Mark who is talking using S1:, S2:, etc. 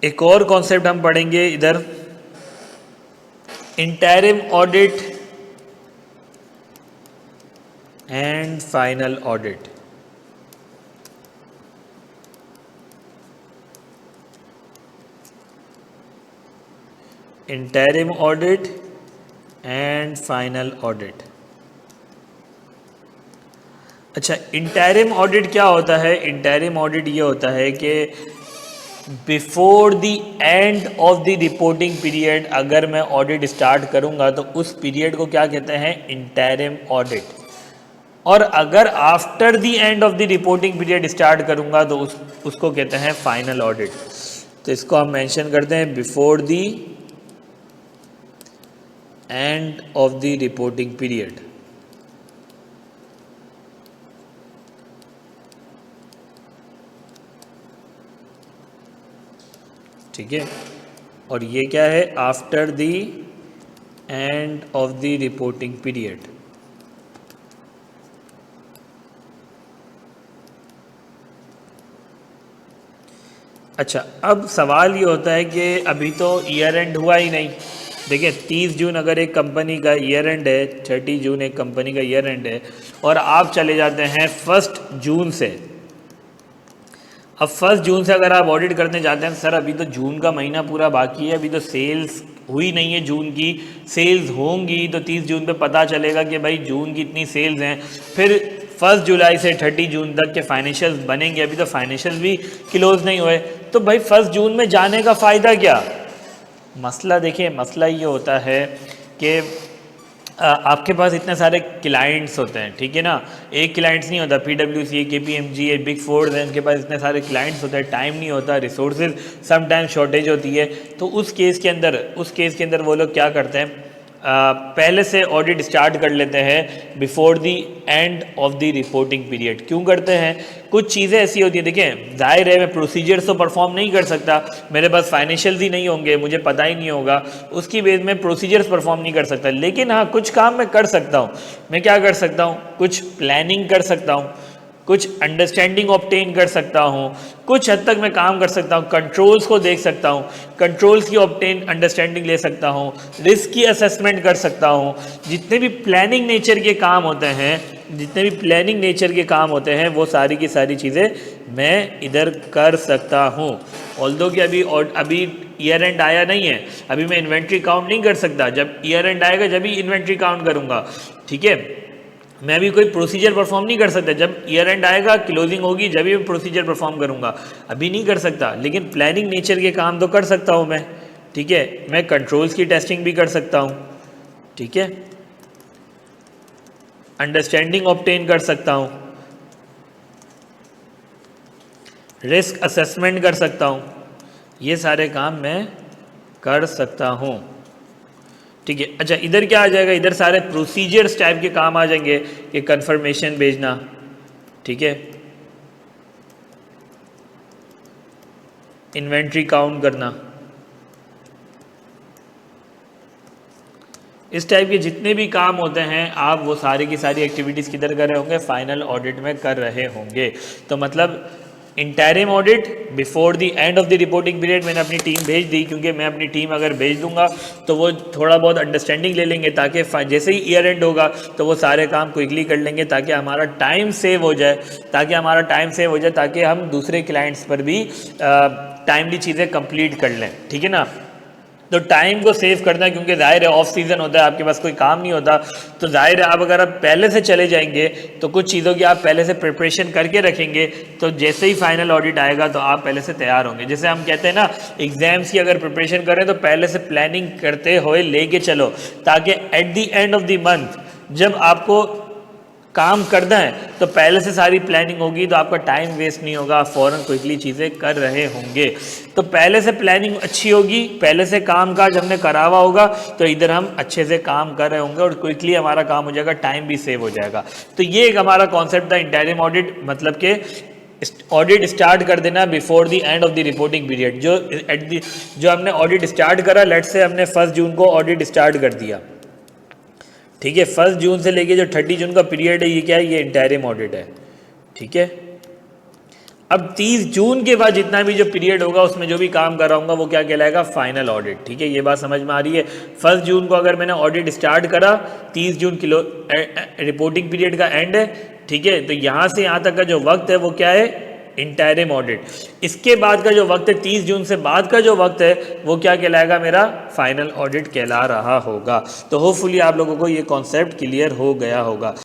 S1: एक और कॉन्सेप्ट हम पढ़ेंगे इधर, interim audit and final audit. Interim audit and final audit. अच्छा, इंटरिम ऑडिट क्या होता है? इंटरिम ऑडिट ये होता है कि before the end of the reporting period अगर मैं ऑडिट स्टार्ट करूंगा तो उस पीरियड को क्या कहते हैं? Interim audit. और अगर after the end of the reporting period start करूंगा तो उसको कहते हैं फाइनल ऑडिट। तो इसको हम मेंशन करते हैं before the end of the reporting period. ठीक है, और ये क्या है? After the end of the reporting period. अच्छा, अब सवाल ये होता है कि अभी तो ईयर एंड हुआ ही नहीं। देखिए 30 जून अगर एक कंपनी का ईयर एंड है, 30 जून एक कंपनी का ईयर एंड है, और आप चले जाते हैं 1 जून से। अब 1 जून से अगर आप ऑडिट करने जाते हैं, सर अभी तो जून का महीना पूरा बाकी है, अभी तो सेल्स हुई नहीं है जून की, सेल्स होंगी तो 30 जून पे पता चलेगा कि भाई जून की इतनी सेल्स हैं। फिर 1 जुलाई से 30 जून तक के फाइनेंशियल्स बनेंगे, अभी तो फाइनेंशियल्स भी क्लोज नहीं हुए, तो भाई 1 जून में जाने का फ़ायदा क्या? मसला देखिए, मसला ये होता है कि आपके पास इतने सारे क्लाइंट्स होते हैं, ठीक है ना। एक क्लाइंट्स नहीं होता, PwC, KPMG, बिग फोर हैं, उनके पास इतने सारे क्लाइंट्स होते हैं, टाइम नहीं होता, रिसोर्सेज समटाइम शॉर्टेज होती है। तो उस केस के अंदर वो लोग क्या करते हैं, पहले से ऑडिट स्टार्ट कर लेते हैं before the end of the reporting period. क्यों करते हैं? कुछ चीज़ें ऐसी होती हैं, देखिए जाहिर है मैं प्रोसीजर्स तो परफॉर्म नहीं कर सकता, मेरे पास फाइनेंशियल्स ही नहीं होंगे, मुझे पता ही नहीं होगा, उसकी बेस में प्रोसीजर्स परफॉर्म नहीं कर सकता। लेकिन हाँ, कुछ काम मैं कर सकता हूँ। मैं क्या कर सकता हूँ? कुछ प्लानिंग कर सकता हूँ, कुछ अंडरस्टैंडिंग ऑब्टेन कर सकता हूँ, कुछ हद तक मैं काम कर सकता हूँ, कंट्रोल्स को देख सकता हूँ, कंट्रोल्स की ऑब्टेन अंडरस्टैंडिंग ले सकता हूँ, रिस्क की असेसमेंट कर सकता हूँ। जितने भी प्लानिंग नेचर के काम होते हैं, वो सारी की सारी चीज़ें मैं इधर कर सकता हूँ। ऑल्दो कि अभी ईयर एंड आया नहीं है, अभी मैं इन्वेंट्री काउंट नहीं कर सकता। जब ईयर एंड आएगा जब ही इन्वेंट्री काउंट करूँगा, ठीक है। मैं भी कोई प्रोसीजर परफॉर्म नहीं कर सकता, जब ईयर एंड आएगा, क्लोजिंग होगी, जब भी मैं प्रोसीजर परफॉर्म करूंगा, अभी नहीं कर सकता। लेकिन प्लानिंग नेचर के काम तो कर सकता हूं मैं, ठीक है। मैं कंट्रोल्स की टेस्टिंग भी कर सकता हूं, ठीक है, अंडरस्टैंडिंग ऑब्टेन कर सकता हूं, रिस्क असेसमेंट कर सकता हूं, ये सारे काम मैं कर सकता हूं, ठीक है। अच्छा, इधर क्या आ जाएगा? इधर सारे प्रोसीजर्स टाइप के काम आ जाएंगे कि कंफर्मेशन भेजना, ठीक है, इन्वेंट्री काउंट करना, इस टाइप के जितने भी काम होते हैं आप वो सारी की सारी एक्टिविटीज़ किधर कर रहे होंगे? फाइनल ऑडिट में कर रहे होंगे। तो मतलब interim audit before the end of the reporting period मैंने अपनी टीम भेज दी, क्योंकि मैं अपनी टीम अगर भेज दूंगा तो वो थोड़ा बहुत अंडरस्टैंडिंग ले लेंगे, ताकि जैसे ही ईयर एंड होगा तो वो सारे काम क्विकली कर लेंगे, ताकि हमारा टाइम सेव हो जाए, ताकि हम दूसरे क्लाइंट्स पर भी टाइमली चीज़ें कंप्लीट कर लें, ठीक है ना। तो टाइम को सेव करना, क्योंकि जाहिर है ऑफ सीज़न होता है, आपके पास कोई काम नहीं होता, तो जाहिर है आप अगर आप पहले से चले जाएंगे तो कुछ चीज़ों की आप पहले से प्रिपरेशन करके रखेंगे, तो जैसे ही फाइनल ऑडिट आएगा तो आप पहले से तैयार होंगे। जैसे हम कहते हैं ना, एग्जाम्स की अगर प्रिपरेशन करें तो पहले से प्लानिंग करते हुए लेके चलो, ताकि at the end of the month जब आपको काम करना है तो पहले से सारी प्लानिंग होगी, तो आपका टाइम वेस्ट नहीं होगा, आप फ़ौरन क्विकली चीज़ें कर रहे होंगे। तो पहले से प्लानिंग अच्छी होगी, पहले से काम काज हमने करा हुआ होगा, तो इधर हम अच्छे से काम कर रहे होंगे और क्विकली हमारा काम हो जाएगा, टाइम भी सेव हो जाएगा। तो ये एक हमारा कॉन्सेप्ट था इंटरिम ऑडिट, मतलब कि ऑडिट स्टार्ट कर देना before the end of the reporting period. जो हमने ऑडिट स्टार्ट करा, लेट्स से हमने 1 जून को ऑडिट स्टार्ट कर दिया, ठीक है। 1 जून से लेके जो 30 जून का पीरियड है, ये क्या है? ये इंटरिम ऑडिट है, ठीक है। अब 30 जून के बाद जितना भी जो पीरियड होगा उसमें जो भी काम कर रहा हूँ वो क्या कहलाएगा, फाइनल ऑडिट। ठीक है, ये बात समझ में आ रही है। 1 जून को अगर मैंने ऑडिट स्टार्ट करा, 30 जून किलो रिपोर्टिंग पीरियड का एंड है। ठीक है, तो यहाँ से यहाँ तक का जो वक्त है वो क्या है, इंटरिम ऑडिट। इसके बाद का जो वक्त है, 30 जून से बाद का जो वक्त है वो क्या कहलाएगा, मेरा फाइनल ऑडिट कहला रहा होगा। तो होपफुली आप लोगों को ये कॉन्सेप्ट क्लियर हो गया होगा।